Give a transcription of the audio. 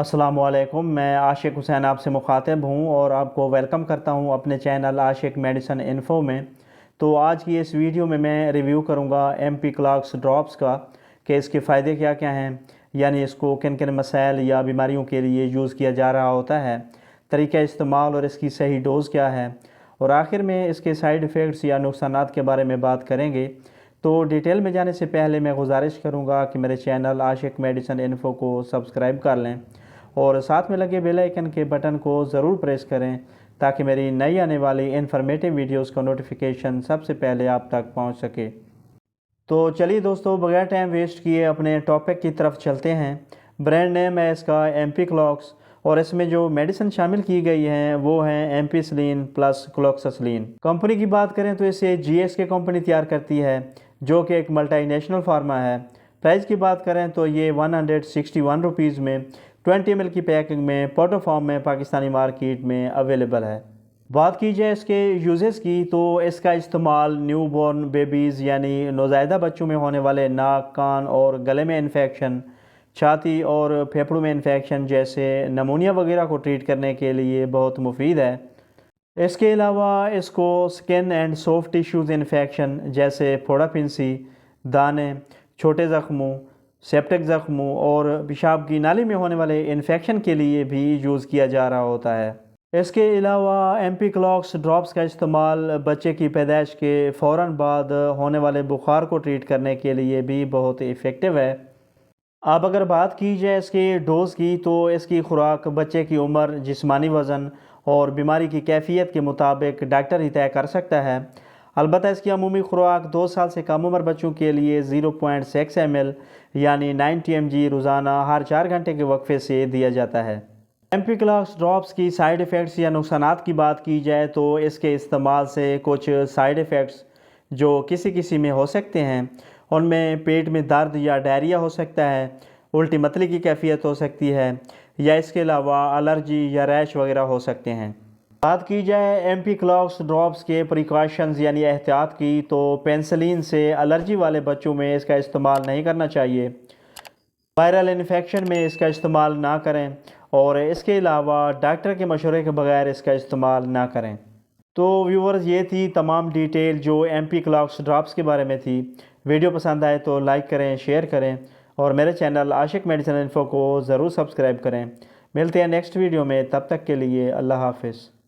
अस्सलामुअलैकुम, मैं आशिक हुसैन आपसे मुखातिब हूँ और आपको वेलकम करता हूँ अपने चैनल आशिक मेडिसिन इन्फो में। तो आज की इस वीडियो में मैं रिव्यू करूँगा एमपी क्लॉक्स ड्रॉप्स का कि इसके फ़ायदे क्या क्या हैं, यानी इसको किन किन मसाइल या बीमारियों के लिए यूज़ किया जा रहा होता है, तरीक़ा इस्तेमाल और इसकी सही डोज़ क्या है, और आखिर में इसके साइड इफ़ेक्ट्स या नुकसानात के बारे में बात करेंगे। तो डिटेल में जाने से पहले मैं गुजारिश करूँगा कि मेरे चैनल आशिक मेडिसिन इन्फो को सब्सक्राइब कर लें और साथ में लगे बेल आइकन के बटन को ज़रूर प्रेस करें ताकि मेरी नई आने वाली इन्फॉर्मेटिव वीडियोस का नोटिफिकेशन सबसे पहले आप तक पहुंच सके। तो चलिए दोस्तों, बगैर टाइम वेस्ट किए अपने टॉपिक की तरफ चलते हैं। ब्रांड नेम है इसका एमपी क्लॉक्स और इसमें जो मेडिसिन शामिल की गई हैं वो हैं एम्पिसिलिन प्लस क्लोक्सासिलिन। कंपनी की बात करें तो इसे जीएसके कंपनी तैयार करती है जो कि एक मल्टीनेशनल फार्मा है। प्राइस की बात करें तो ये 161 रुपीज़ में 20 ml की पैकिंग में पोटो फॉर्म में पाकिस्तानी मार्केट में अवेलेबल है। बात की जाए इसके यूजेस की तो इसका इस्तेमाल न्यूबॉर्न बेबीज़ यानी नौज़ायदा बच्चों में होने वाले नाक, कान और गले में इन्फेक्शन, छाती और फेफड़ों में इन्फेक्शन जैसे नमूनिया वगैरह को ट्रीट करने के लिए बहुत मुफीद है। इसके अलावा इसको skin and soft tissues infection जैसे फोड़ा फिंसी, दाने, छोटे ज़ख्मों, सेप्टिक ज़ख्मों और पेशाब की नाली में होने वाले इन्फेक्शन के लिए भी यूज़ किया जा रहा होता है। इसके अलावा एमपी क्लॉक्स ड्रॉप्स का इस्तेमाल बच्चे की पैदाइश के फ़ौरन बाद होने वाले बुखार को ट्रीट करने के लिए भी बहुत इफ़ेक्टिव है। अब अगर बात की जाए इसकी डोज़ की तो इसकी खुराक बच्चे की उम्र, जिस्मानी वज़न और बीमारी की कैफियत के मुताबिक डॉक्टर ही तय कर सकता है। अलबत्ता इसकी अमूमी खुराक 2 साल से कम उम्र बच्चों के लिए 0.6 ml यानी 90 mg रोज़ाना हर 4 घंटे के वक्फे से दिया जाता है। एमपी क्लॉक्स ड्रॉप्स की साइड इफ़ेक्ट्स या नुकसानात की बात की जाए तो इसके इस्तेमाल से कुछ साइड इफ़ेक्ट्स जो किसी किसी में हो सकते हैं उनमें पेट में दर्द या डायरिया हो सकता है, उल्टी मतली की कैफियत हो सकती है या इसके अलावा एलर्जी या रैश वगैरह हो सकते हैं। बात की जाए एमपी क्लॉक्स ड्रॉप्स के प्रिकॉशंस यानी एहतियात की तो पेंसिलिन से एलर्जी वाले बच्चों में इसका इस्तेमाल नहीं करना चाहिए। वायरल इन्फेक्शन में इसका इस्तेमाल ना करें और इसके अलावा डॉक्टर के मशवरे के बगैर इसका इस्तेमाल ना करें। तो व्यूवर्स, ये थी तमाम डिटेल जो एमपी क्लॉक्स ड्रॉप्स के बारे में थी। वीडियो पसंद आए तो लाइक करें, शेयर करें और मेरे चैनल आशिक मेडिसिन इन्फो को ज़रूर सब्सक्राइब करें। मिलते हैं नेक्स्ट वीडियो में, तब तक के लिए अल्लाह हाफिज़।